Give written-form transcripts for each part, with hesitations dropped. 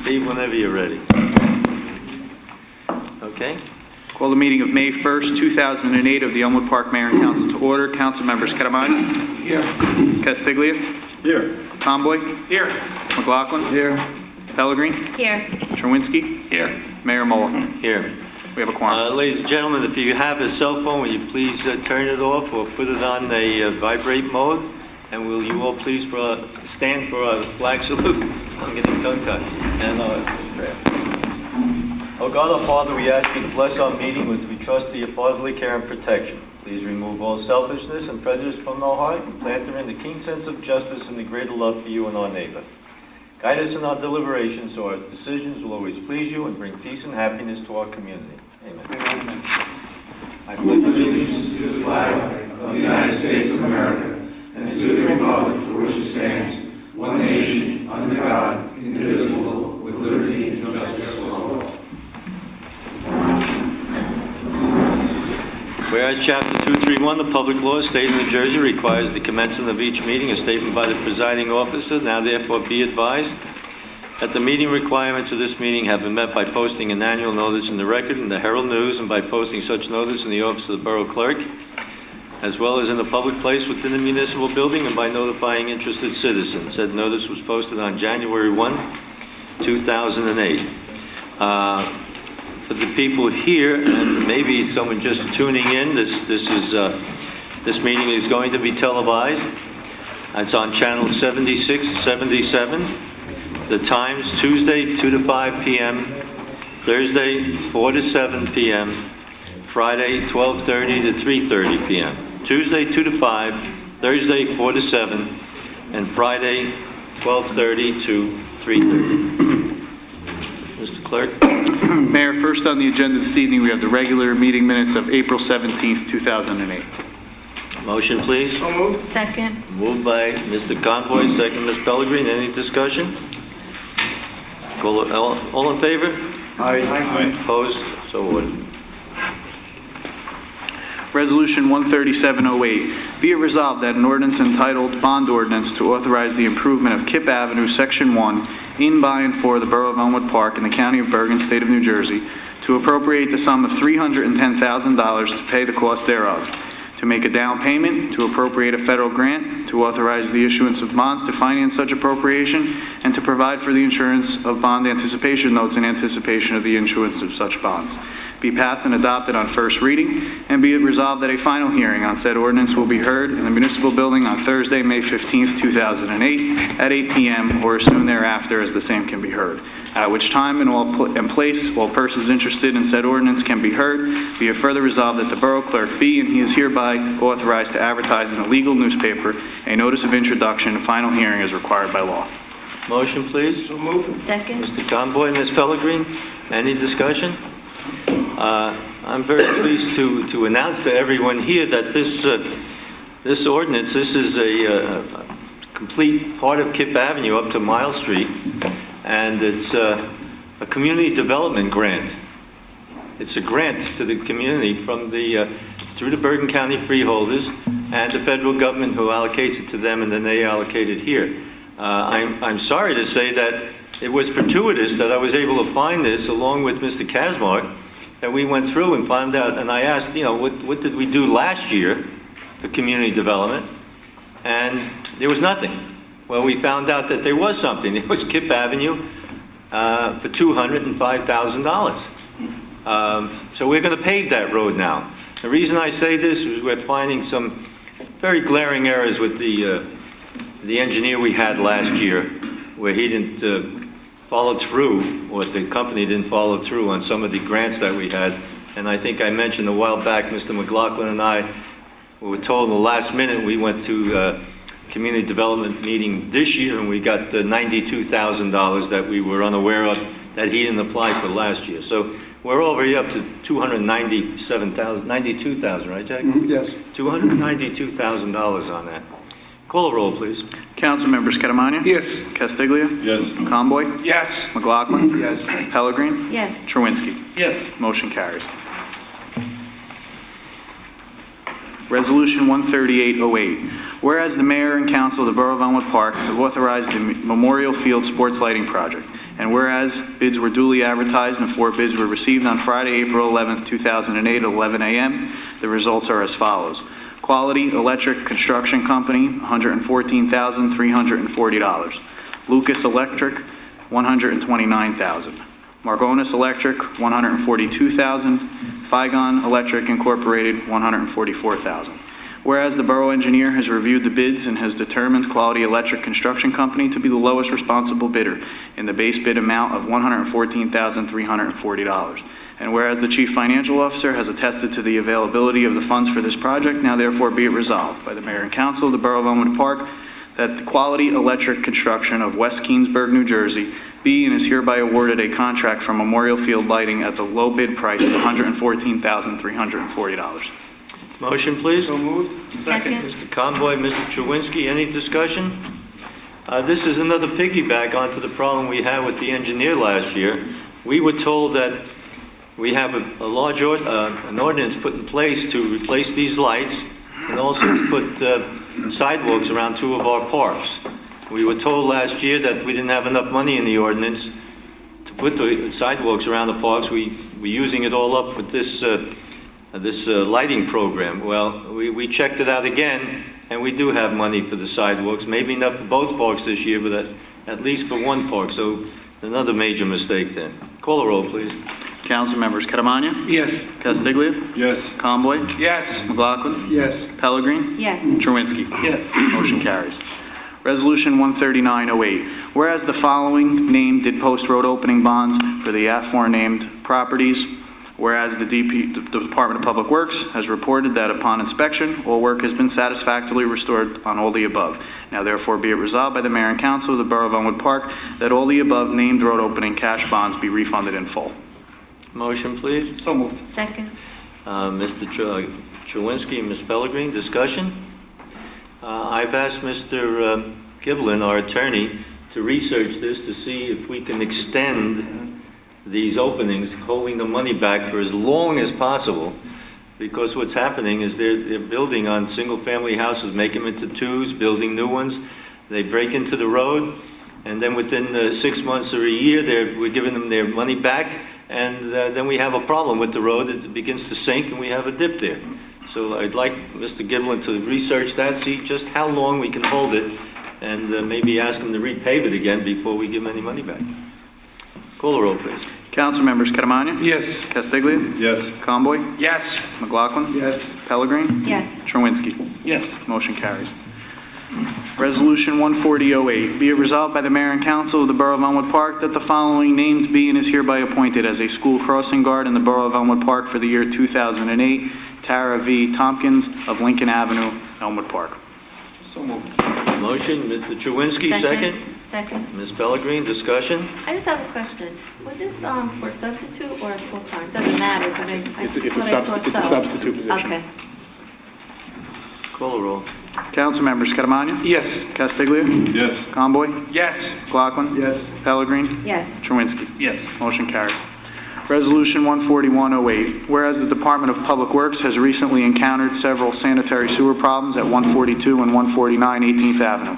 Steve, whenever you're ready. Okay? Call the meeting of May 1st, 2008 of the Elmwood Park Mayor and Council to order. Council members Katamani. Here. Castiglia. Here. Tomboy. Here. McLaughlin. Here. Pellegrin. Here. Sherwinski. Here. Mayor Mola. Here. We have a quorum. Ladies and gentlemen, if you have a cell phone, will you please turn it off or put it on a vibrate mode? And will you all please stand for a flag salute? I'm getting tongue-tied. And prayer. Oh God, our Father, we ask you to bless our meeting which we trust to your fatherly care and protection. Please remove all selfishness and prejudice from our heart and plant therein the keen sense of justice and the greater love for you and our neighbor. Guide us in our deliberations so our decisions will always please you and bring peace and happiness to our community. Amen. I pledge allegiance to the flag of the United States of America and to the republic for which it stands, one nation, under God, indivisible, with liberty and justice for all. Whereas Chapter 231, the Public Laws, State of New Jersey, requires the commencement of each meeting a statement by the presiding officer, now therefore be advised that the meeting requirements of this meeting have been met by posting an annual notice in the Record and the Herald News and by posting such notice in the office of the Borough Clerk, as well as in a public place within the municipal building and by notifying interested citizens. Said notice was posted on January 1, 2008. For the people here, and maybe someone just tuning in, this meeting is going to be televised. It's on channel 76, 77. The times Tuesday 2 to 5 p.m., Thursday 4 to 7 p.m., Friday 12:30 to 3:30 p.m. Tuesday 2 to 5, Thursday 4 to 7, and Friday 12:30 to 3:30. Mr. Clerk. Mayor, first on the agenda this evening, we have the regular meeting minutes of April 17th, 2008. Motion, please. So moved. Second. Moved by Mr. Conboy, second Ms. Pellegrin. Any discussion? All in favor? Aye. Opposed? So ordered. Resolution 13708, be it resolved that an ordinance entitled Bond Ordinance to authorize the improvement of Kip Avenue, Section 1, in, by, and for the Borough of Elmwood Park in the County of Bergen, State of New Jersey, to appropriate the sum of $310,000 to pay the cost thereof, to make a down payment, to appropriate a federal grant, to authorize the issuance of bonds to finance such appropriation, and to provide for the insurance of bond anticipation notes in anticipation of the issuance of such bonds. Be passed and adopted on first reading, and be it resolved that a final hearing on said ordinance will be heard in the municipal building on Thursday, May 15th, 2008, at 8 p.m. or as soon thereafter as the same can be heard, at which time and place all persons interested in said ordinance can be heard. Be it further resolved that the Borough Clerk be and he is hereby authorized to advertise in a legal newspaper a notice of introduction and final hearing as required by law. Motion, please. So moved. Second. Mr. Conboy, Ms. Pellegrin, any discussion? I'm very pleased to announce to everyone here that this ordinance, this is a complete part of Kip Avenue up to Mile Street, and it's a community development grant. It's a grant to the community from through the Bergen County freeholders and the federal government who allocates it to them, and then they allocate it here. I'm sorry to say that it was fortuitous that I was able to find this along with Mr. Kazmark, that we went through and found out, and I asked, what did we do last year for community development? And there was nothing. Well, we found out that there was something. It was Kip Avenue for $205,000. So we're going to pave that road now. The reason I say this is we're finding some very glaring errors with the engineer we had last year, where he didn't followed through, or the company didn't follow through on some of the grants that we had. And I think I mentioned a while back, Mr. McLaughlin and I were told in the last minute we went to a community development meeting this year and we got the $92,000 that we were unaware of that he didn't apply for last year. So we're already up to $292,000, right, Jack? Yes. $292,000 on that. Call a roll, please. Council members Katamani. Yes. Castiglia. Yes. Conboy. Yes. McLaughlin. Yes. Pellegrin. Yes. Sherwinski. Yes. Motion carries. Resolution 13808. Whereas the mayor and council of the Borough of Elmwood Park have authorized the Memorial Field Sports Lighting Project, And whereas bids were duly advertised and 4 bids were received on Friday, April 11th, 2008 at 11 a.m., the results are as follows. Quality Electric Construction Company, $114,340. Lucas Electric, $129,000. Margonis Electric, $142,000. Figon Electric Incorporated, $144,000. Whereas the Borough Engineer has reviewed the bids and has determined Quality Electric Construction Company to be the lowest responsible bidder in the base bid amount of $114,340. And whereas the Chief Financial Officer has attested to the availability of the funds for this project, now therefore be it resolved by the Mayor and Council of the Borough of Elmwood Park that the Quality Electric Construction of West Keansburg, New Jersey, be and is hereby awarded a contract from Memorial Field Lighting at the low bid price of $114,340. Motion, please. So moved. Second. Mr. Conboy, Mr. Chawinski, any discussion? This is another piggyback onto the problem we had with the engineer last year. We were told that we have a large an ordinance put in place to replace these lights and also to put sidewalks around 2 of our parks. We were told last year that we didn't have enough money in the ordinance to put the sidewalks around the parks. We're using it all up with this lighting program. Well, we checked it out again, and we do have money for the sidewalks. Maybe not for both parks this year, but at least for one park. So another major mistake there. Call the roll, please. Council members Catamania? Yes. Castiglia? Yes. Conboy? Yes. McLaughlin? Yes. Pellegrin? Yes. Chawinski? Yes. Motion carries. Resolution 13908, whereas the following named did post road opening bonds for the aforenamed properties, whereas the Department of Public Works has reported that upon inspection, all work has been satisfactorily restored on all the above. Now therefore be it resolved by the Mayor and Council of the Borough of Elmwood Park that all the above named road opening cash bonds be refunded in full. Motion, please. So moved. Second. Mr. Chawinski and Ms. Pellegrin, discussion? I've asked Mr. Giblin, our attorney, to research this to see if we can extend these openings, holding the money back for as long as possible, because what's happening is they're building on single-family houses, making them into 2s, building new ones. They break into the road, and then within 6 months or a year, we're giving them their money back, and then we have a problem with the road. It begins to sink, and we have a dip there. So I'd like Mr. Giblin to research that, see just how long we can hold it, and maybe ask him to repave it again before we give him any money back. Call the roll, please. Council members Catamania? Yes. Castiglia? Yes. Conboy? Yes. McLaughlin? Yes. Pellegrin? Yes. Chawinski? Yes. Motion carries. Resolution 14008, be it resolved by the Mayor and Council of the Borough of Elmwood Park that the following named be and is hereby appointed as a school crossing guard in the Borough of Elmwood Park for the year 2008, Tara V. Tompkins of Lincoln Avenue, Elmwood Park. So moved. Motion, Mr. Chawinski, second. Second. Ms. Pellegrin, discussion? I just have a question. Was this for substitute or full-time? Doesn't matter, but I just thought I saw It's a substitute position. Okay. Call the roll. Council members Catamania? Yes. Castiglia? Yes. Conboy? Yes. McLaughlin? Yes. Pellegrin? Yes. Chawinski? Yes. Motion carries. Resolution 14108, whereas the Department of Public Works has recently encountered several sanitary sewer problems at 142 and 149 18th Avenue,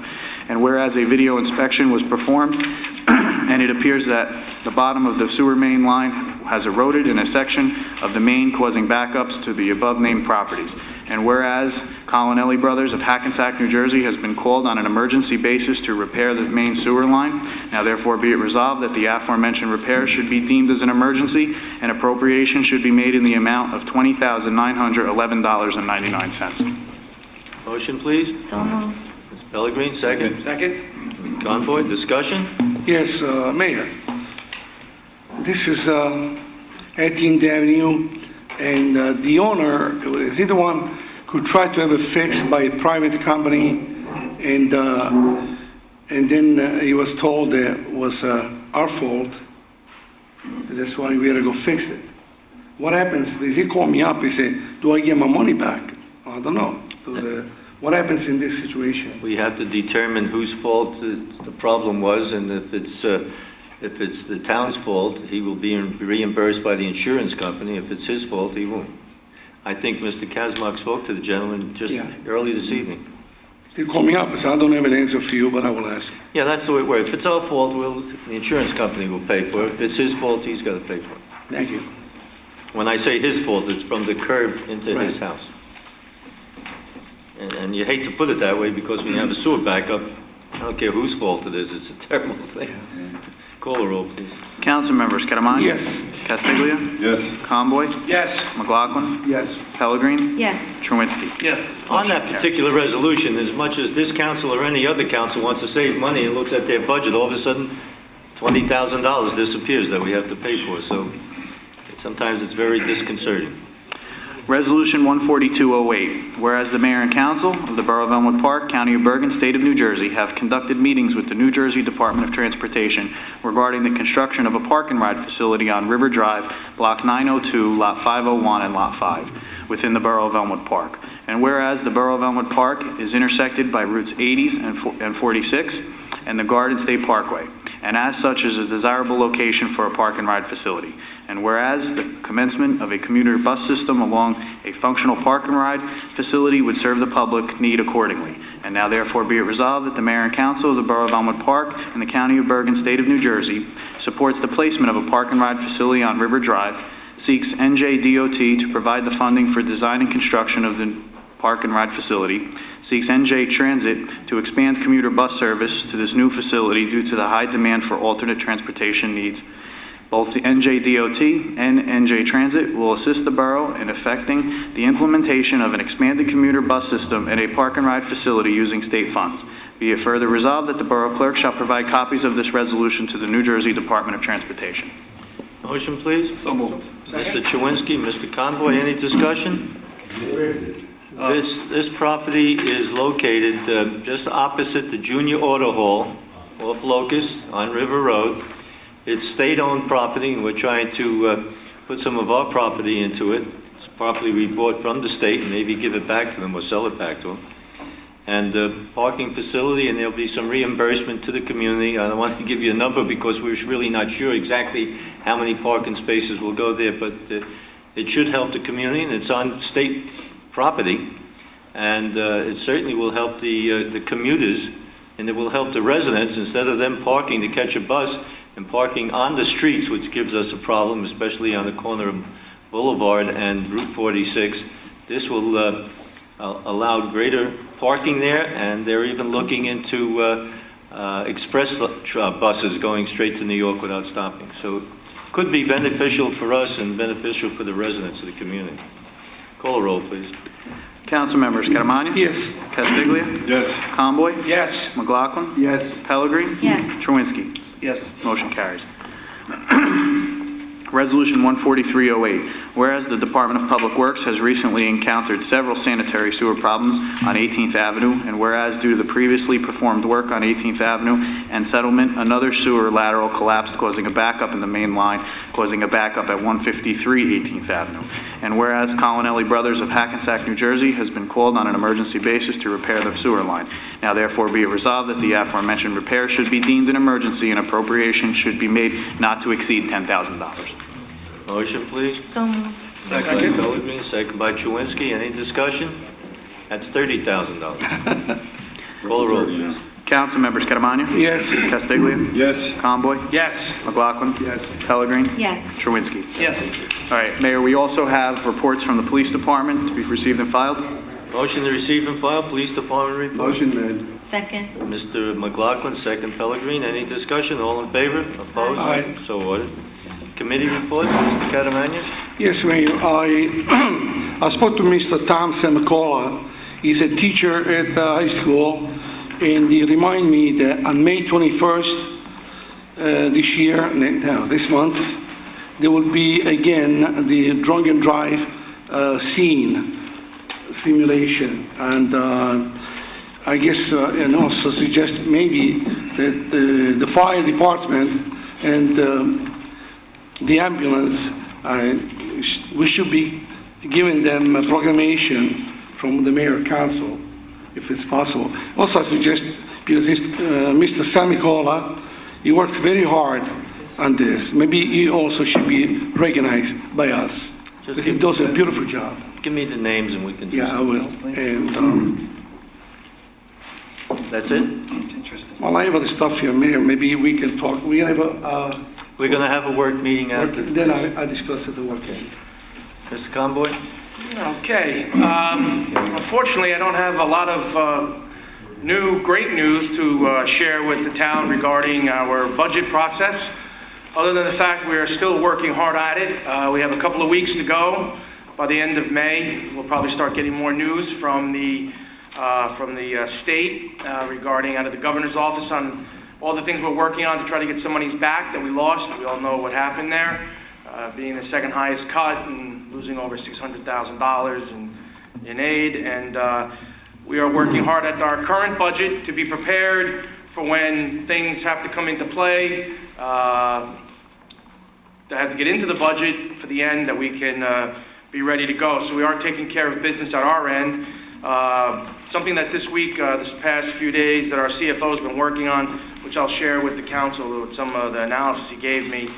and whereas a video inspection was performed, and it appears that the bottom of the sewer main line has eroded in a section of the main, causing backups to the above-named properties. And whereas Colonelli Brothers of Hackensack, New Jersey has been called on an emergency basis to repair the main sewer line, now therefore be it resolved that the aforementioned repairs should be deemed as an emergency and appropriation should be made in the amount of $20,911.99. Motion, please. So moved. Ms. Pellegrin, second. Second. Conboy, discussion? Yes, Mayor. This is 18th Avenue, and the owner, is he the one who tried to have it fixed by a private company, and then he was told that it was our fault, that's why we had to go fix it. What happens is he called me up, he said, do I get my money back? I don't know. What happens in this situation? We have to determine whose fault the problem was, and if it's the town's fault, he will be reimbursed by the insurance company. If it's his fault, he won't. I think Mr. Kazmark spoke to the gentleman just Yeah. early this evening. They call me up, so I don't have an answer for you, but I will ask. Yeah, that's the way it works. If it's our fault, the insurance company will pay for it. If it's his fault, he's got to pay for it. Thank you. When I say his fault, it's from the curb into his Right. house. And you hate to put it that way because when you have a sewer backup, I don't care whose fault it is, it's a terrible thing. Call the roll, please. Council members Catamania? Yes. Castiglia? Yes. Conboy? Yes. McLaughlin? Yes. Pellegrini? Yes. Truinski? Yes. On that particular resolution, as much as this council or any other council wants to save money and looks at their budget, all of a sudden, $20,000 disappears that we have to pay for, so sometimes it's very disconcerting. Resolution 14208, whereas the mayor and council of the Borough of Elmwood Park, County of Bergen, State of New Jersey have conducted meetings with the New Jersey Department of Transportation regarding the construction of a park and ride facility on River Drive, Block 902, Lot 501, and Lot 5, within the Borough of Elmwood Park. And whereas the Borough of Elmwood Park is intersected by routes 80s and 46 and the Garden State Parkway, and as such is a desirable location for a park and ride facility. And whereas the commencement of a commuter bus system along a functional park and ride facility would serve the public need accordingly. And now therefore be it resolved that the mayor and council of the Borough of Elmwood Park and the County of Bergen, State of New Jersey supports the placement of a park and ride facility on River Drive, seeks NJDOT to provide the funding for design and construction of the park and ride facility, seeks NJ Transit to expand commuter bus service to this new facility due to the high demand for alternate transportation needs. Both the NJDOT and NJ Transit will assist the borough in effecting the implementation of an expanded commuter bus system and a park and ride facility using state funds. Be it further resolved that the borough clerk shall provide copies of this resolution to the New Jersey Department of Transportation. Motion, please. So moved. Mr. Chewinski, Mr. Conboy, any discussion? This property is located just opposite the Junior Auto Hall off Locust on River Road. It's state-owned property, and we're trying to put some of our property into it. It's property we bought from the state, and maybe give it back to them or sell it back to them. And parking facility, and there'll be some reimbursement to the community. I don't want to give you a number because we're really not sure exactly how many parking spaces will go there, but it should help the community, and it's on state property, and it certainly will help the commuters, and it will help the residents instead of them parking to catch a bus and parking on the streets, which gives us a problem, especially on the corner of Boulevard and Route 46. This will allow greater parking there, and they're even looking into express buses going straight to New York without stopping. So it could be beneficial for us and beneficial for the residents of the community. Call a roll, please. Council members Catamania? Yes. Castiglia? Yes. Conboy? Yes. McLaughlin? Yes. Pellegrini? Yes. Truinski? Yes. Motion carries. Resolution 14308, whereas the Department of Public Works has recently encountered several sanitary sewer problems on 18th Avenue, and whereas due to the previously performed work on 18th Avenue and settlement, another sewer lateral collapsed, causing a backup in the main line, causing a backup at 153 18th Avenue. And whereas Colonelli Brothers of Hackensack, New Jersey has been called on an emergency basis to repair the sewer line. Now therefore be it resolved that the aforementioned repair should be deemed an emergency and appropriation should be made not to exceed $10,000. Motion, please. So moved. Second by Pellegrini, second by Chewinski. Any discussion? That's $30,000. Call the roll, please. Council members Catamania? Yes. Castiglia? Yes. Conboy? Yes. McLaughlin? Yes. Pellegrini? Yes. Truinski? Yes. All right, Mayor, we also have reports from the police department to be received and filed. Motion to receive and file, Police Department report. Motion made. Second. Mr. McLaughlin, second Pellegrini. Any discussion? All in favor? Opposed? Aye. So ordered. Committee reports, Mr. Catamania? Yes, Mayor. I spoke to Mr. Tom Semicola. He's a teacher at the high school, and he reminded me that on May 21st this year, this month, there will be again the drunk and drive simulation, and I guess and also suggest maybe that the fire department and the ambulance, we should be giving them a proclamation from the mayor council, if it's possible. Also, I suggest, because Mr. Semicola, he works very hard on this. Maybe he also should be recognized by us. Just He does a beautiful job. Give me the names and we can do Yeah, I will. something. And That's it? Well, I have other stuff here, Mayor, maybe we can talk, we have We're going to have a work meeting after. then I discuss it at work. Mr. Conboy? Okay. Unfortunately, I don't have a lot of great news to share with the town regarding our budget process, other than the fact we are still working hard at it. We have a couple of weeks to go. By the end of May, we'll probably start getting more news from the state regarding out of the governor's office on all the things we're working on to try to get some monies back that we lost. We all know what happened there, being the second highest cut and losing over $600,000 in aid. And we are working hard at our current budget to be prepared for when things have to come into play, to have to get into the budget for the end, that we can be ready to go. So we are taking care of business at our end. Something that this week, this past few days, that our CFO has been working on, which I'll share with the council with some of the analysis he gave me.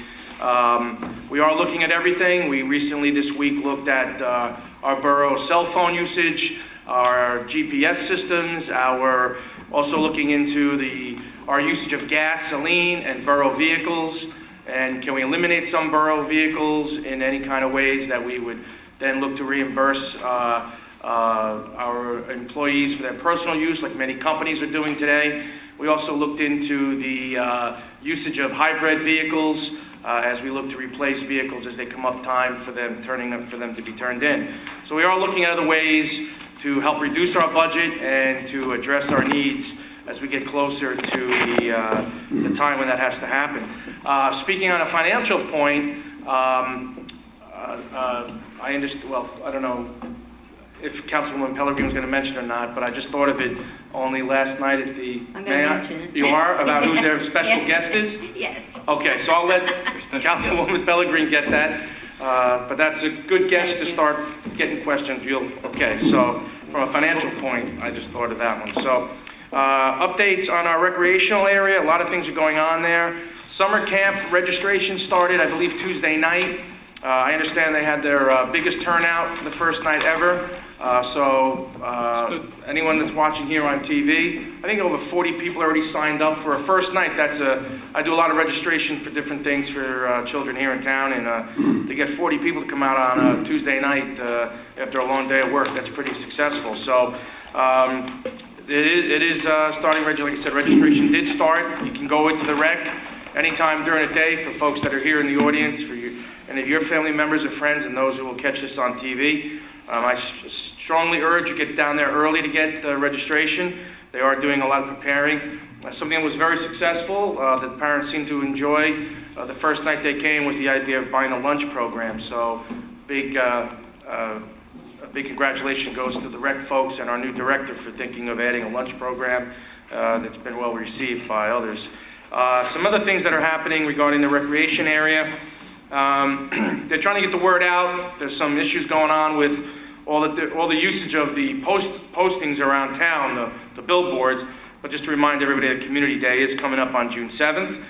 We are looking at everything. We recently this week looked at our borough cell phone usage, our GPS systems, also looking into our usage of gasoline and borough vehicles, and can we eliminate some borough vehicles in any kind of ways that we would then look to reimburse our employees for their personal use, like many companies are doing today. We also looked into the usage of hybrid vehicles as we look to replace vehicles as they come up time for them to be turned in. So we are looking at other ways to help reduce our budget and to address our needs as we get closer to the time when that has to happen. Speaking on a financial point, I understand. Well, I don't know if Councilwoman Pellegrini was going to mention it or not, but I just thought of it only last night at the... I'm going to mention it. You are? About who their special guest is? Yes. Okay, so I'll let Councilwoman Pellegrini get that. But that's a good guess to start getting questions. Okay, so from a financial point, I just thought of that one. So updates on our recreational area. A lot of things are going on there. Summer camp registration started, I believe, Tuesday night. I understand they had their biggest turnout for the first night ever. Anyone that's watching here on TV, I think over 40 people already signed up for a first night. I do a lot of registration for different things for children here in town, and to get 40 people to come out on a Tuesday night after a long day of work, that's pretty successful. So it is starting, like I said, registration did start. You can go into the rec anytime during the day for folks that are here in the audience, and if your family members or friends and those who will catch this on TV. I strongly urge you get down there early to get registration. They are doing a lot of preparing. Something that was very successful that parents seemed to enjoy the first night they came was the idea of buying a lunch program. So a big congratulations goes to the rec folks and our new director for thinking of adding a lunch program that's been well received by others. Some other things that are happening regarding the recreation area. They're trying to get the word out. There's some issues going on with all the usage of the postings around town, the billboards. But just to remind everybody that Community Day is coming up on June 7th.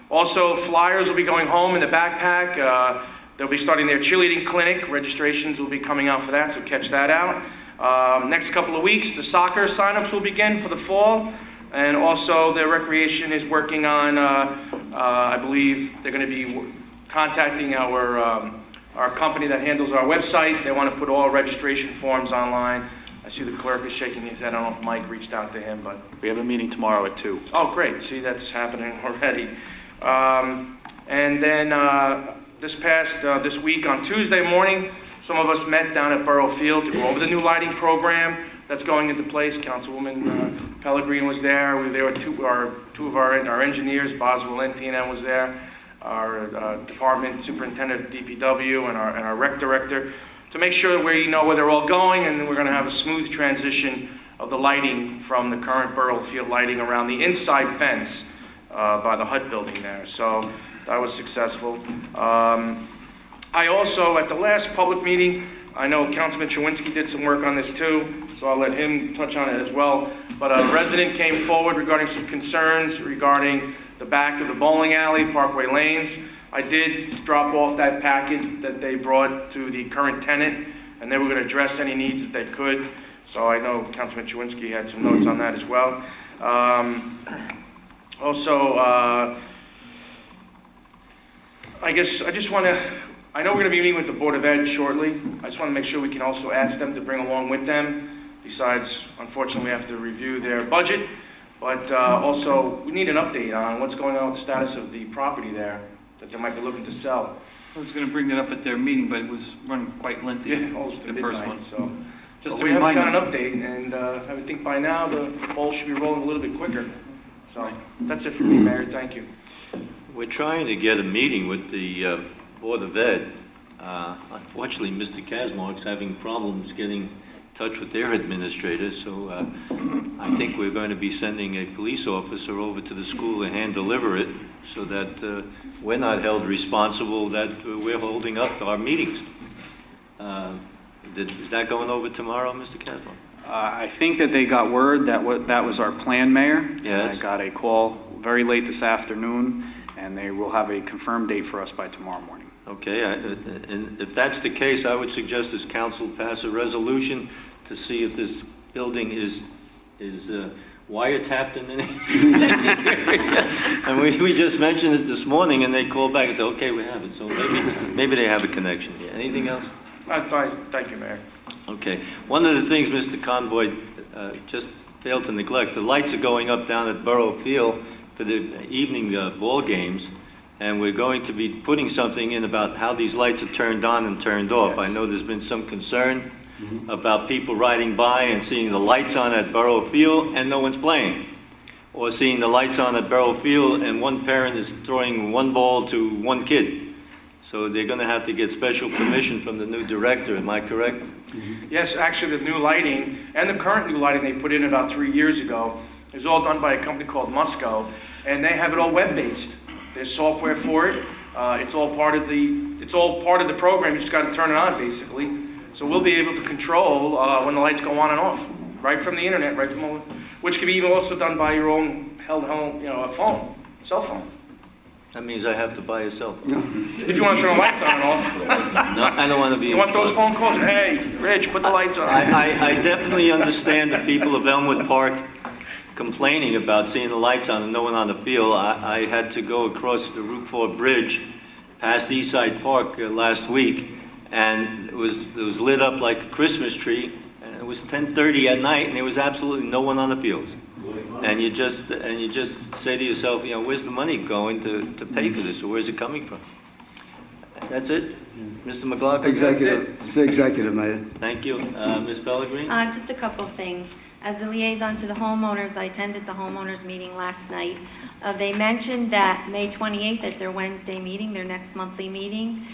Also, flyers will be going home in the backpack. They'll be starting their cheerleading clinic. Registrations will be coming out for that, so catch that out. Next couple of weeks, the soccer signups will begin for the fall. And also, the recreation is working on, I believe they're going to be contacting our company that handles our website. They want to put all registration forms online. I see the clerk is shaking his head. I don't know if Mike reached out to him, but... We have a meeting tomorrow at 2. Oh, great. See, that's happening already. And then this week on Tuesday morning, some of us met down at Borough Field to go over the new lighting program that's going into place. Councilwoman Pellegrini was there. There were two of our engineers, Boz Valentina was there, our department superintendent of DPW, and our rec director, to make sure we know where they're all going, and we're going to have a smooth transition of the lighting from the current Borough Field lighting around the inside fence by the HUD building there. So that was successful. I also, at the last public meeting, I know Councilman Chawinski did some work on this too, so I'll let him touch on it as well. But a resident came forward regarding some concerns regarding the back of the bowling alley, Parkway Lanes. I did drop off that package that they brought to the current tenant, and they were going to address any needs that they could. So I know Councilman Chewinski had some notes on that as well. Also, I guess I just want to, I know we're going to be meeting with the Board of Ed shortly. I just want to make sure we can also ask them to bring along with them. Besides, unfortunately, we have to review their budget. But also, we need an update on what's going on with the status of the property there that they might be looking to sell. I was going to bring that up at their meeting, but it was run quite lengthy, Yeah, almost the first one. So, Just but to we haven't remind got them. an update, and I would think by now the ball should be rolling a little bit quicker. So that's it for me, Mayor. Thank you. We're trying to get a meeting with the Board of Ed. Unfortunately, Mr. Kazmark's having problems getting in touch with their administrators, so I think we're going to be sending a police officer over to the school to hand deliver it so that we're not held responsible that we're holding up our meetings. Is that going over tomorrow, Mr. Kazmark? I think that they got word that that was our plan, Mayor. Yes. I got a call very late this afternoon, and they will have a confirmed date for us by tomorrow morning. Okay, and if that's the case, I would suggest this council pass a resolution to see if this building is wiretapped in any area. And we just mentioned it this morning, and they called back and said, okay, we have it. So maybe they have a connection. Yeah. Anything else? Thank you, Mayor. Okay. One of the things Mr. Conboy just failed to neglect, the lights are going up down at Borough Field for the evening ball games, and we're going to be putting something in about how these lights are turned on and turned off. Yes. I know there's been some concern about people riding by and seeing the lights on at Borough Field and no one's playing, or seeing the lights on at Borough Field and one parent is throwing one ball to one kid. So they're going to have to get special permission from the new director, am I correct? Yes, actually, the new lighting and the current new lighting they put in about 3 years ago is all done by a company called Musco, and they have it all web-based. There's software for it. It's all part of the program. You just got to turn it on, basically. So we'll be able to control when the lights go on and off, right from the internet, which can be even also done by your own a phone, cell phone. That means I have to buy a cell phone. If you want to turn the lights on and off. No, I don't want to be. You want those phone calls? Hey, Rich, put the lights on. I definitely understand the people of Elmwood Park complaining about seeing the lights on and no one on the field. I had to go across the Route 4 bridge past Eastside Park last week, and it was lit up like a Christmas tree, and it was 10:30 at night, and there was absolutely no one on the fields. And you just say to yourself, where's the money going to pay for this, or where's it coming from? That's it? Mr. McLaughlin? That's it? It's the executive, Mayor. Thank you. Ms. Pellegrini? Just a couple of things. As the liaison to the homeowners, I attended the homeowners meeting last night. They mentioned that May 28th at their Wednesday meeting, their next monthly meeting,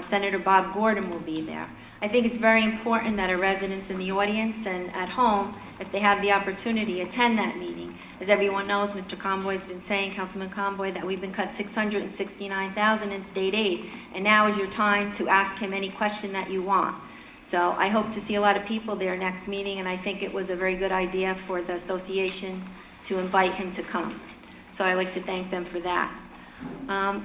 Senator Bob Gordon will be there. I think it's very important that our residents in the audience and at home, if they have the opportunity, attend that meeting. As everyone knows, Mr. Conboy's been saying, Councilman Conboy, that we've been cut $669,000 in state aid, and now is your time to ask him any question that you want. So I hope to see a lot of people there next meeting, and I think it was a very good idea for the association to invite him to come. So I'd like to thank them for that.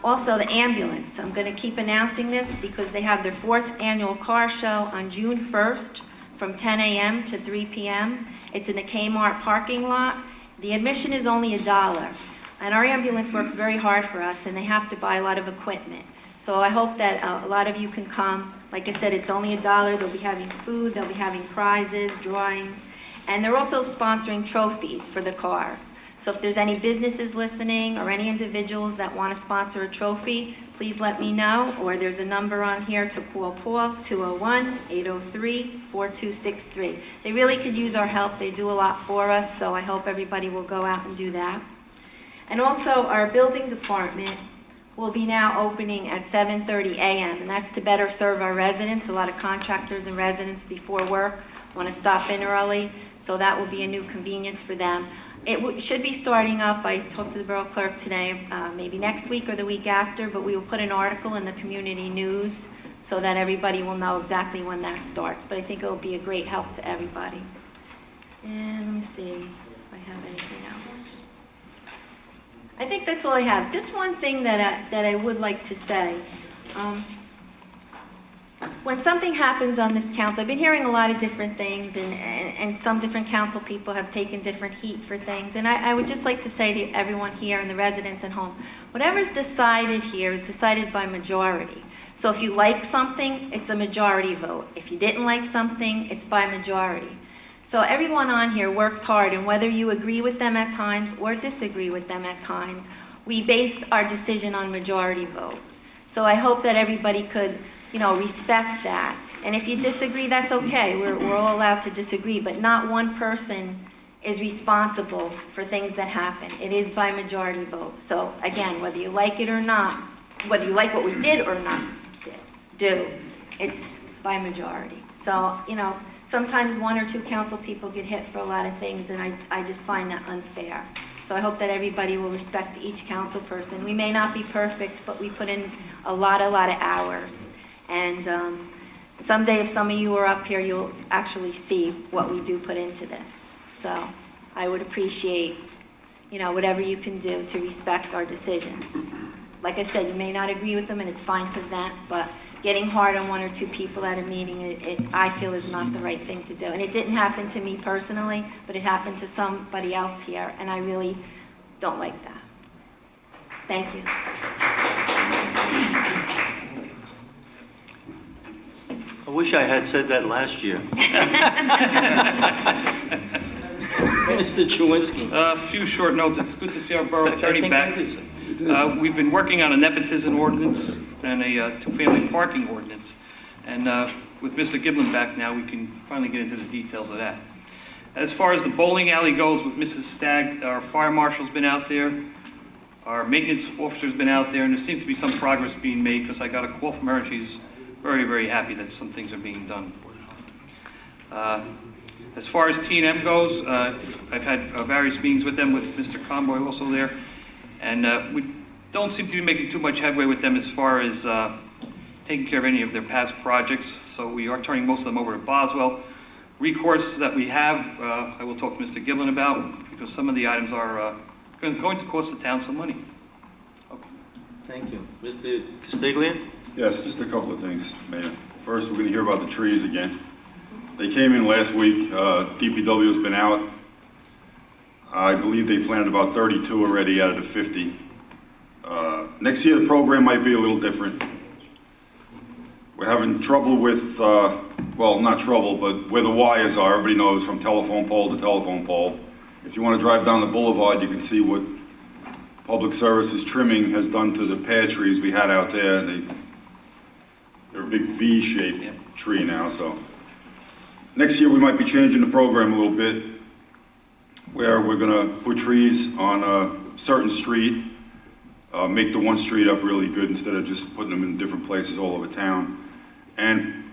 Also, the ambulance. I'm going to keep announcing this because they have their 4th annual car show on June 1st from 10 a.m. to 3 p.m. It's in the Kmart parking lot. The admission is only $1, and our ambulance works very hard for us, and they have to buy a lot of equipment. So I hope that a lot of you can come. Like I said, it's only $1. They'll be having food, they'll be having prizes, drawings, and they're also sponsoring trophies for the cars. So if there's any businesses listening or any individuals that want to sponsor a trophy, please let me know, or there's a number on here to call Paul, 201-803-4263. They really could use our help. They do a lot for us, so I hope everybody will go out and do that. And also, our building department will be now opening at 7:30 a.m., and that's to better serve our residents. A lot of contractors and residents before work want to stop in early, so that will be a new convenience for them. It should be starting up, I talked to the borough clerk today, maybe next week or the week after, but we will put an article in the community news so that everybody will know exactly when that starts. But I think it will be a great help to everybody. And let me see if I have anything else. I think that's all I have. Just one thing that I would like to say. when something happens on this council, I've been hearing a lot of different things, and some different council people have taken different heat for things. And I would just like to say to everyone here and the residents at home, whatever's decided here is decided by majority. So if you like something, it's a majority vote. If you didn't like something, it's by majority. So everyone on here works hard, and whether you agree with them at times or disagree with them at times, we base our decision on majority vote. So I hope that everybody could, respect that. And if you disagree, that's okay. We're all allowed to disagree, but not one person is responsible for things that happen. It is by majority vote. So again, whether you like it or not, whether you like what we did or not do, it's by majority. So, sometimes one or two council people get hit for a lot of things, and I just find that unfair. So I hope that everybody will respect each council person. We may not be perfect, but we put in a lot of hours. And someday, if some of you are up here, you'll actually see what we do put into this. So I would appreciate, whatever you can do to respect our decisions. Like I said, you may not agree with them, and it's fine to vent, but getting hard on one or two people at a meeting, I feel is not the right thing to do. And it didn't happen to me personally, but it happened to somebody else here, and I really don't like that. Thank you. I wish I had said that last year. Mr. Chewinski. A few short notes. It's good to see our borough I attorney think I back. did say- We've been working on a nepotism ordinance and a two-family parking ordinance. And with Mr. Giblin back now, we can finally get into the details of that. As far as the bowling alley goes with Mrs. Stagg, our fire marshal's been out there. Our maintenance officer's been out there, and there seems to be some progress being made because I got a call from her. She's very, very happy that some things are being done. As far as T&M goes, I've had various meetings with them, with Mr. Conboy also there, and we don't seem to be making too much headway with them as far as taking care of any of their past projects, so we are turning most of them over to Boswell. Recourse that we have, I will talk to Mr. Giblin about, because some of the items are going to cost the town some money. Thank you. Mr. Castiglia? Yes, just a couple of things, Mayor. First, we're going to hear about the trees again. They came in last week. DPW has been out. I believe they planted about 32 already out of the 50. Next year, the program might be a little different. We're having trouble with, well, not trouble, but where the wires are. Everybody knows from telephone pole to telephone pole. If you want to drive down the boulevard, you can see what Public Services trimming has done to the pear trees we had out there. They're a big V-shaped tree now, so. Next year, we might be changing the program a little bit, where we're gonna put trees on a certain street, make the one street up really good instead of just putting them in different places all over town. And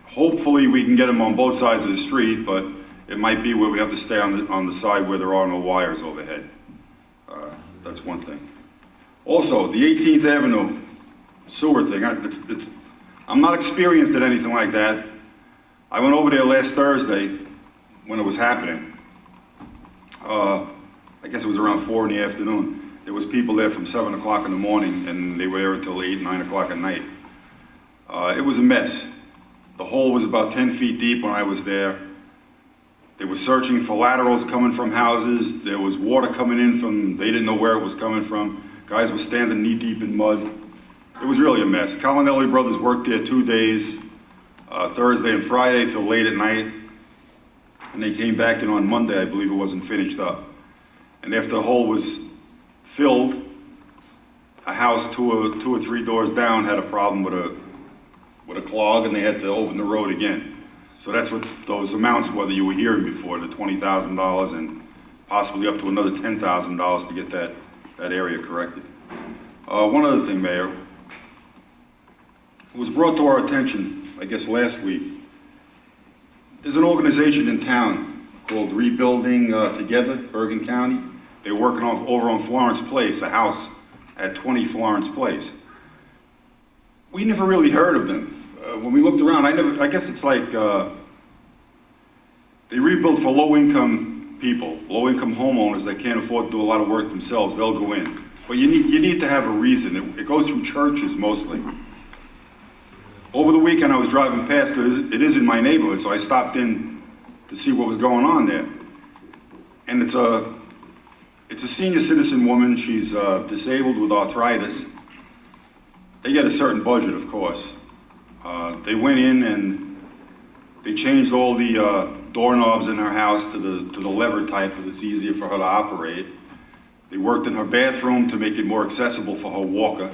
hopefully, we can get them on both sides of the street, but it might be where we have to stay on the side where there are no wires overhead. That's one thing. Also, the 18th Avenue sewer thing, I'm not experienced at anything like that. I went over there last Thursday when it was happening. I guess it was around 4 in the afternoon. There was people there from 7 o'clock in the morning, and they were there until 8, 9 o'clock at night. It was a mess. The hole was about 10 feet deep when I was there. They were searching for laterals coming from houses. There was water coming in from, they didn't know where it was coming from. Guys were standing knee-deep in mud. It was really a mess. Colonelli Brothers worked there 2 days, Thursday and Friday till late at night. And they came back in on Monday, I believe it wasn't finished up. And after the hole was filled, a house two or three doors down had a problem with a clog, and they had to open the road again. So that's what those amounts were that you were hearing before, the $20,000 and possibly up to another $10,000 to get that area corrected. One other thing, Mayor. It was brought to our attention, I guess last week. There's an organization in town called Rebuilding Together, Bergen County. They're working over on Florence Place, a house at 20 Florence Place. We never really heard of them. When we looked around, I guess it's like they rebuild for low-income people, low-income homeowners that can't afford to do a lot of work themselves. They'll go in. But you need to have a reason. It goes through churches mostly. Over the weekend, I was driving past, because it is in my neighborhood, so I stopped in to see what was going on there. And it's a senior citizen woman. She's disabled with arthritis. They get a certain budget, of course. They went in and they changed all the doorknobs in her house to the lever type, because it's easier for her to operate. They worked in her bathroom to make it more accessible for her walker.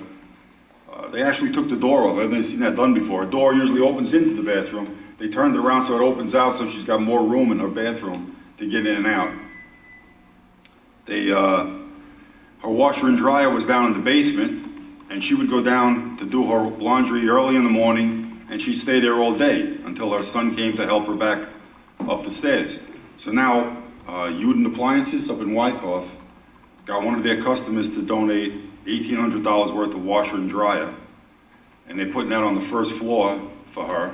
They actually took the door off. I've never seen that done before. A door usually opens into the bathroom. They turned it around so it opens out, so she's got more room in her bathroom to get in and out. Her washer and dryer was down in the basement, and she would go down to do her laundry early in the morning, and she'd stay there all day until her son came to help her back up the stairs. So now, Uden Appliances up in Wyckoff got one of their customers to donate $1,800 worth of washer and dryer, and they're putting that on the first floor for her.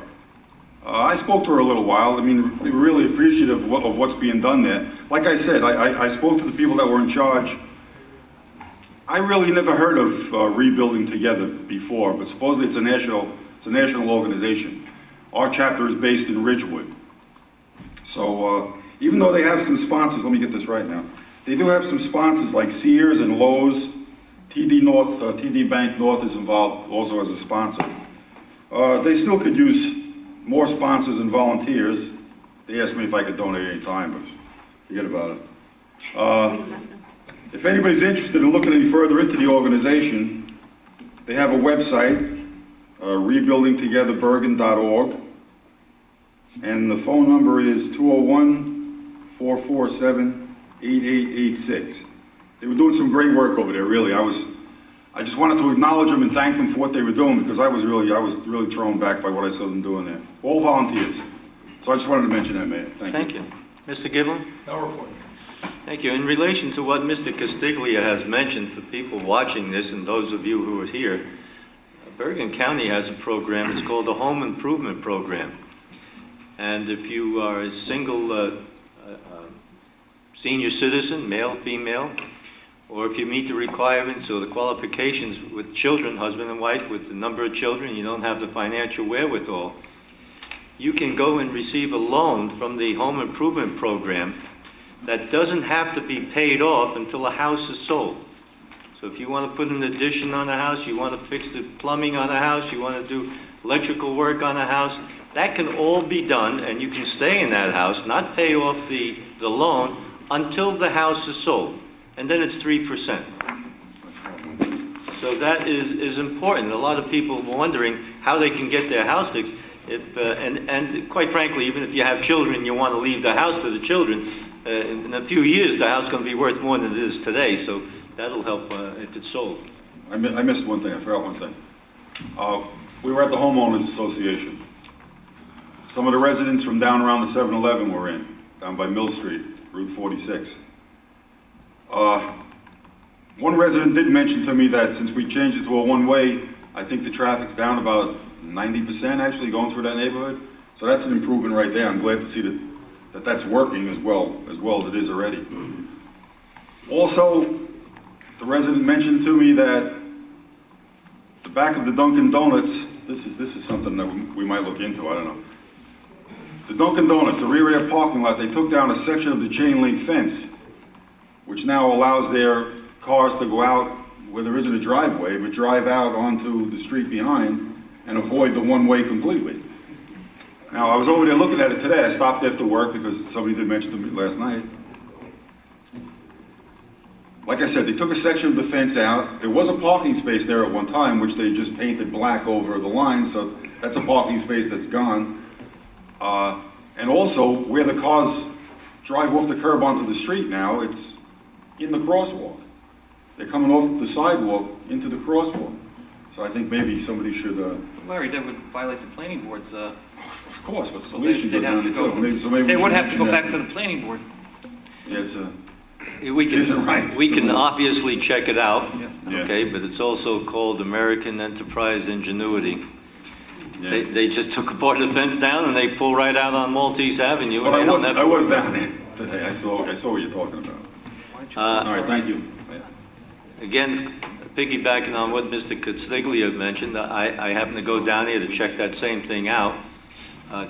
I spoke to her a little while. I mean, they were really appreciative of what's being done there. Like I said, I spoke to the people that were in charge. I really never heard of Rebuilding Together before, but supposedly it's a national organization. Our chapter is based in Ridgewood. So even though they have some sponsors, let me get this right now. They do have some sponsors like Sears and Lowe's. TD Bank North is involved also as a sponsor. They still could use more sponsors and volunteers. They asked me if I could donate any time, but forget about it. If anybody's interested in looking any further into the organization, they have a website, rebuildingtogetherbergen.org, and the phone number is 201-447-8886. They were doing some great work over there, really. I just wanted to acknowledge them and thank them for what they were doing, because I was really thrown back by what I saw them doing there. All volunteers. So I just wanted to mention that, Mayor. Thank you. Mr. Giblin? No report. Thank you. In relation to what Mr. Castiglia has mentioned, for people watching this and those of you who are here, Bergen County has a program. It's called the Home Improvement Program. And if you are a single senior citizen, male, female, or if you meet the requirements or the qualifications with children, husband and wife, with the number of children, you don't have the financial wherewithal, you can go and receive a loan from the Home Improvement Program that doesn't have to be paid off until a house is sold. So if you want to put an addition on a house, you want to fix the plumbing on a house, you want to do electrical work on a house, that can all be done, and you can stay in that house, not pay off the loan until the house is sold. And then it's 3%. So that is important. A lot of people are wondering how they can get their house fixed. And quite frankly, even if you have children, you want to leave the house to the children, in a few years, the house is going to be worth more than it is today. So that'll help if it's sold. I missed one thing. I forgot one thing. We were at the Homeowners Association. Some of the residents from down around the 7-Eleven were in, down by Mill Street, Route 46. One resident did mention to me that since we changed it to a one-way, I think the traffic's down about 90% actually going through that neighborhood. So that's an improvement right there. I'm glad to see that that's working as well as it is already. Also, the resident mentioned to me that the back of the Dunkin' Donuts, this is something that we might look into, I don't know. The Dunkin' Donuts, the rear area parking lot, they took down a section of the chain link fence, which now allows their cars to go out where there isn't a driveway, but drive out onto the street behind and avoid the one-way completely. Now, I was over there looking at it today. I stopped after work because somebody did mention to me last night. Like I said, they took a section of the fence out. There was a parking space there at one time, which they just painted black over the line, so that's a parking space that's gone. And also, where the cars drive off the curb onto the street now, it's in the crosswalk. They're coming off the sidewalk into the crosswalk. So I think maybe somebody should... Larry, that would violate the planning board's... Of course, but the So police should go they'd down have to there go, too. Maybe they we would should have to go mention back that. to the planning board. Yeah, it's a... We Isn't right. can obviously check it out, Yeah. okay, but it's also called American Enterprise Ingenuity. Yeah. They just took a part of the fence down and they pull right out on Maltese Avenue. But and they don't have I to was worry down there today. I saw what you're talking about. All right, thank you. Yeah. Again, piggybacking on what Mr. Consiglia mentioned, I happened to go down here to check that same thing out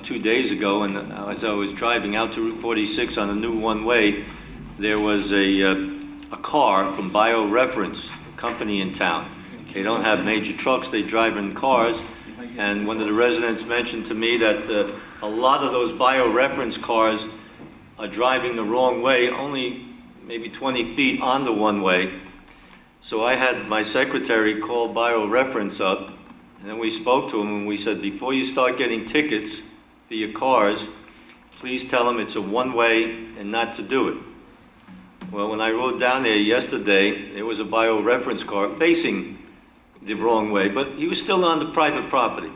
2 days ago, and as I was driving out to Route 46 on a new one-way, there was a car from BioReference, a company in town. They don't have major trucks, they drive in cars, and one of the residents mentioned to me that a lot of those BioReference cars are driving the wrong way, only maybe 20 feet on the one-way. So I had my secretary call BioReference up, and then we spoke to him and we said, before you start getting tickets for your cars, please tell them it's a one-way and not to do it. Well, when I rode down there yesterday, there was a BioReference car facing the wrong way, but he was still on the private property.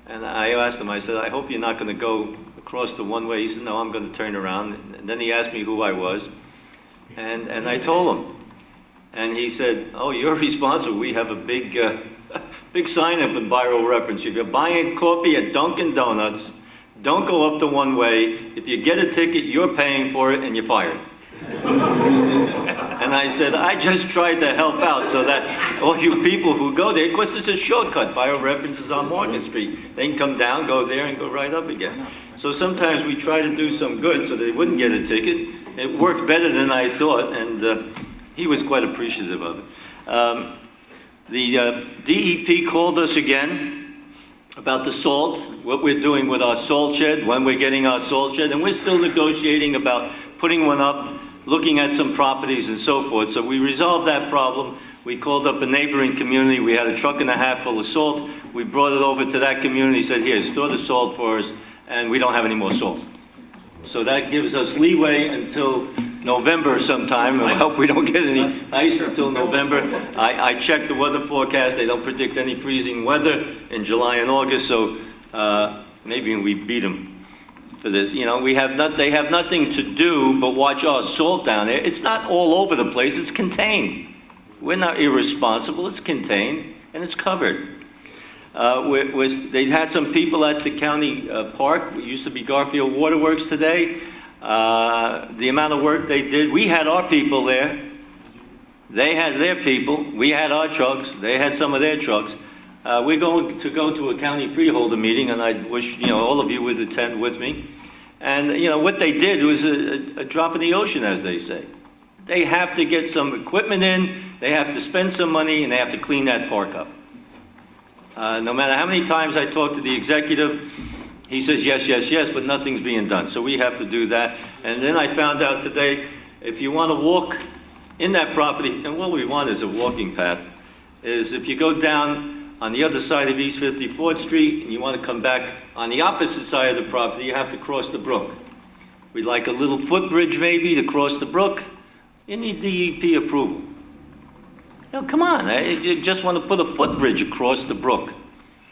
And I asked him, I said, I hope you're not going to go across the one-way. He said, no, I'm going to turn around. And then he asked me who I was, and I told him. And he said, oh, you're responsible. We have a big, big sign up in BioReference. If you're buying coffee at Dunkin' Donuts, don't go up the one-way. If you get a ticket, you're paying for it and you're fired. And I said, I just tried to help out so that all you people who go there, of course it's a shortcut. BioReference is on Morgan Street. They can come down, go there, and go right up again. So sometimes we try to do some good so they wouldn't get a ticket. It worked better than I thought, and he was quite appreciative of it. The DEP called us again about the salt, what we're doing with our salt shed, when we're getting our salt shed, and we're still negotiating about putting one up, looking at some properties and so forth. So we resolved that problem. We called up a neighboring community. We had a truck and a half full of salt. We brought it over to that community, said, here, store the salt for us, and we don't have any more salt. So that gives us leeway until November sometime, and I hope we don't get any ice until November. I checked the weather forecast. They don't predict any freezing weather in July and August, so maybe we beat them for this. You know, they have nothing to do but watch our salt down there. It's not all over the place. It's contained. We're not irresponsible. It's contained, and it's covered. They had some people at the county park. It used to be Garfield Waterworks today. The amount of work they did, we had our people there. They had their people. We had our trucks. They had some of their trucks. We're going to go to a county freeholder meeting, and I wish all of you would attend with me. And what they did was a drop in the ocean, as they say. They have to get some equipment in. They have to spend some money, and they have to clean that park up. No matter how many times I talk to the executive, he says yes, yes, yes, but nothing's being done. So we have to do that. And then I found out today, if you want to walk in that property, and what we want is a walking path, is if you go down on the other side of East 54th Street and you want to come back on the opposite side of the property, you have to cross the brook. We'd like a little footbridge maybe to cross the brook. You need DEP approval. Come on, you just want to put a footbridge across the brook.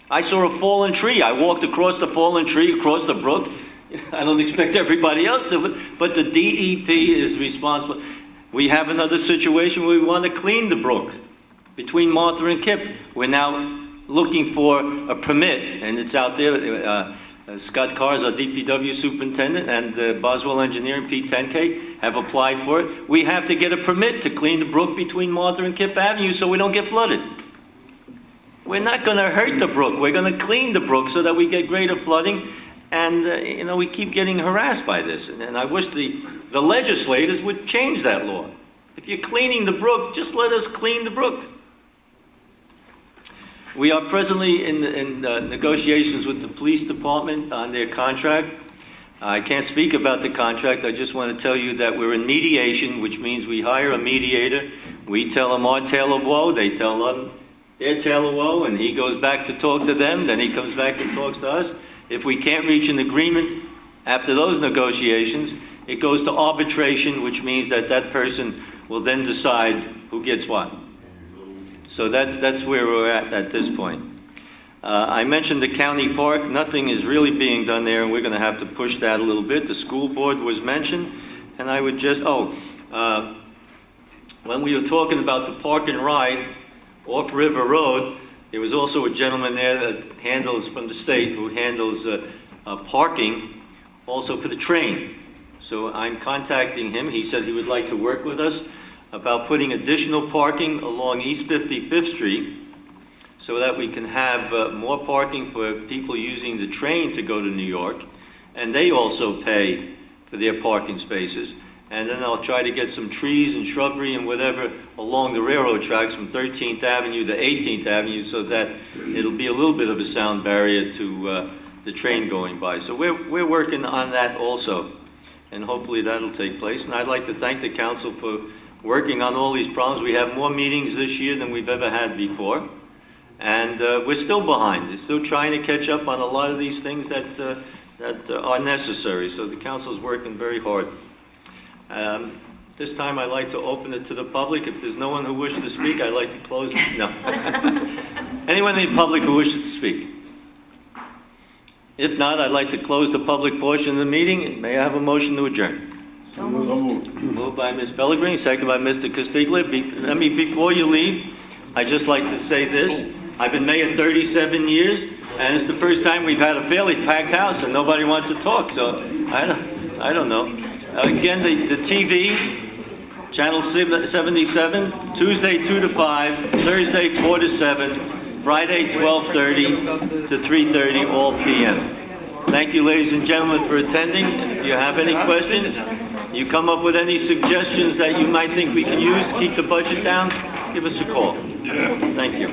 I saw a fallen tree. I walked across the fallen tree, across the brook. I don't expect everybody else to, but the DEP is responsible. We have another situation where we want to clean the brook between Martha and Kip. We're now looking for a permit, and it's out there. Scott Carr's our DPW superintendent, and Boswell Engineering, Pete Tenke, have applied for it. We have to get a permit to clean the brook between Martha and Kip Avenue so we don't get flooded. We're not going to hurt the brook. We're going to clean the brook so that we get greater flooding. And, we keep getting harassed by this. And I wish the legislators would change that law. If you're cleaning the brook, just let us clean the brook. We are presently in negotiations with the police department on their contract. I can't speak about the contract. I just want to tell you that we're in mediation, which means we hire a mediator. We tell them our tale of woe. They tell them their tale of woe, and he goes back to talk to them. Then he comes back and talks to us. If we can't reach an agreement after those negotiations, it goes to arbitration, which means that person will then decide who gets what. So that's where we're at this point. I mentioned the county park. Nothing is really being done there, and we're going to have to push that a little bit. The school board was mentioned, and I would just, when we were talking about the park and ride off River Road, there was also a gentleman there that handles, from the state, who handles parking also for the train. So I'm contacting him. He said he would like to work with us. about putting additional parking along East 55th Street so that we can have more parking for people using the train to go to New York, and they also pay for their parking spaces. And then I'll try to get some trees and shrubbery and whatever along the railroad tracks from 13th Avenue to 18th Avenue so that it'll be a little bit of a sound barrier to the train going by. So we're working on that also, and hopefully that'll take place. And I'd like to thank the council for working on all these problems. We have more meetings this year than we've ever had before, and we're still behind. We're still trying to catch up on a lot of these things that are necessary. So the council's working very hard. This time I'd like to open it to the public. If there's no one who wishes to speak, I'd like to close it. No. Anyone in the public who wishes to speak? If not, I'd like to close the public portion of the meeting. May I have a motion to adjourn? So moved. Moved by Ms. Pellegrini, second by Mr. Castiglia. Before you leave, I'd just like to say this. I've been mayor 37 years, and it's the first time we've had a fairly packed house and nobody wants to talk, so I don't know. Again, the TV, channel 77, Tuesday 2 to 5, Thursday 4 to 7, Friday 12:30 to 3:30, all p.m. Thank you, ladies and gentlemen, for attending. And if you have any questions, you come up with any suggestions that you might think we can use to keep the budget down, give us a call. Thank you.